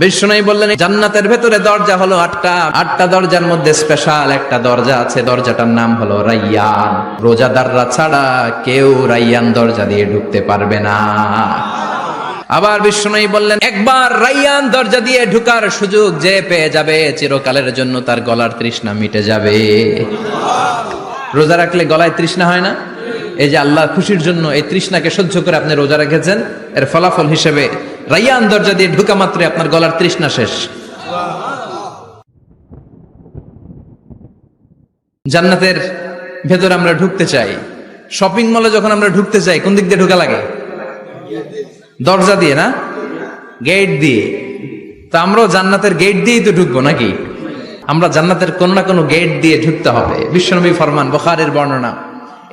বিষ্ণু বললেন জান্নাতের ভেতরে দরজা হলো আটটা দরজার মধ্যে স্পেশাল একটা দরজা আছে, দরজাটার নাম হলো রাইয়ান। রোজাদাররা ছাড়া কেউ রাইয়ান দরজা দিয়ে ঢুকতে পারবে না। আবার বিষ্ণু বললেন একবার রাইয়ান দরজা দিয়ে ঢুকার সুযোগ যে পেয়ে যাবে চিরকালের জন্য তার গলার তৃষ্ণা মিটে যাবে। রোজা রাখলে গলায় তৃষ্ণা হয় না? এই যে আল্লাহ খুশির জন্য এই তৃষ্ণাকে সহ্য করে আপনি রোজা রেখেছেন, এর ফলাফল হিসেবে রাইয়ান দরজা দিয়ে ঢুকা মাত্রই আপনার গলার তৃষ্ণা শেষ। জান্নাতের ভেতরে আমরা ঢুকতে চাই, শপিং মলে যখন আমরা ঢুকতে চাই কোন দিক দিয়ে ঢোকা লাগে? দরজা দিয়ে না, গেট দিয়ে। তো আমরাও জান্নাতের গেট দিয়েই তো ঢুকবো নাকি? আমরা জান্নাতের কোন না কোনো গেট দিয়ে ঢুকতে হবে। বিশ্বনবী ফরমান, বুখারীর বর্ণনা,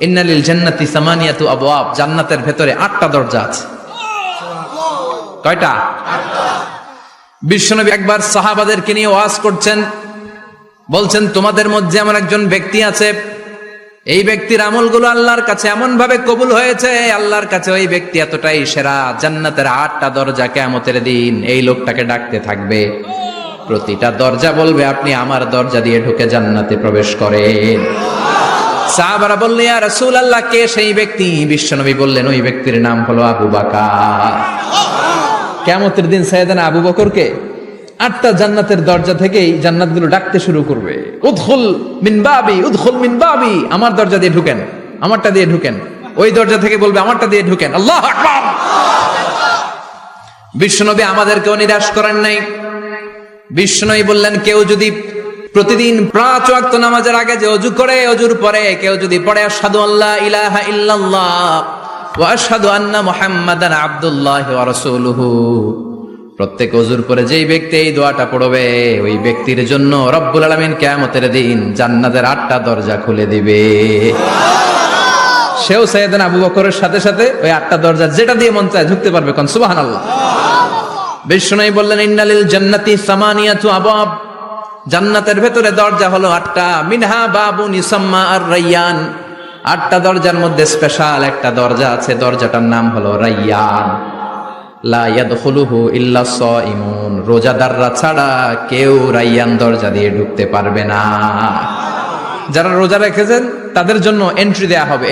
ইন্নালিল জান্নাতি সামানিয়াতু আবওয়াব, জান্নাতের ভেতরে 8টা দরজা আছে। কয়টা? বিশ্বনবী একবার সাহাবাদেরকে নিয়ে ওয়াজ করছেন, বলছেন তোমাদের মধ্যে এমন একজন ব্যক্তি আছে, এই ব্যক্তির আমলগুলো আল্লাহর কাছে এমন ভাবে কবুল হয়েছে, আল্লাহর কাছে ওই ব্যক্তি এতটাই সেরা, জান্নাতের 8টা দরজা কিয়ামতের দিন এই লোকটাকে ডাকতে থাকবে। প্রতিটা দরজা বলবে আপনি আমার দরজা দিয়ে ঢুকে জান্নাতে প্রবেশ করেন। সাহাবারা বললেন ইয়া রাসূলুল্লাহ, কে সেই ব্যক্তি? বিশ্বনবী বললেন ওই ব্যক্তির নাম হলো আবু বকর। কিয়ামতের দিন সাইয়েদনা আবু বকরকে 8টা জান্নাতের দরজা থেকেই জান্নাতগুলো ডাকতে শুরু করবে, উদখুল মিন বাবি, উদখুল মিন বাবি, আমার দরজা দিয়ে ঢুকেন, আমারটা দিয়ে ঢুকেন। ওই দরজা থেকে বলবে আমারটা দিয়ে ঢুকেন। আল্লাহু আকবার। বিশ্বনবী আমাদেরকেও নিরাশ করেন নাই। বিশ্বনবী বললেন কেউ যদি প্রতিদিন 5 ওয়াক্ত নামাজের আগে যে ওযু করে, ওযুর পরে কেউ যদি পড়ে আশহাদু আল্লা ইলাহা ইল্লাল্লাহ ওয়া আশহাদু আন্না মুহাম্মাদান আবদুল্লাহি ওয়া রাসূলুহু, প্রত্যেক ওযুর পরে যেই ব্যক্তি এই দোয়াটা পড়বে ওই ব্যক্তির জন্য রব্বুল আলামিন কিয়ামতের দিন জান্নাতের 8টা দরজা খুলে দিবে। সেও সাইয়েদনা আবু বকরের সাথে সাথে ওই 8টা দরজা যেটা দিয়ে মন চায় ঢুকতে পারবে। কোন সুবহানাল্লাহ। বিষ্ণু বললেন ইন্নালিল জান্নাতি সামানিয়াতু আবওয়াব, জান্নাতের ভেতরে দরজা হলো 8টা, মিনহা বাবুন ইউসাম্মা আর রাইয়ান, 8টা দরজার মধ্যে স্পেশাল একটা দরজা আছে, দরজাটার নাম হলো রাইয়ান। লা ইয়াদখুলুহু ইল্লা সাইমুন, রোজাদাররা ছাড়া কেউ রাইয়ান দরজা দিয়ে ঢুকতে পারবে না। যারা রোজা রেখেছেন তাদের জন্য এন্ট্রি দেয়া হবে।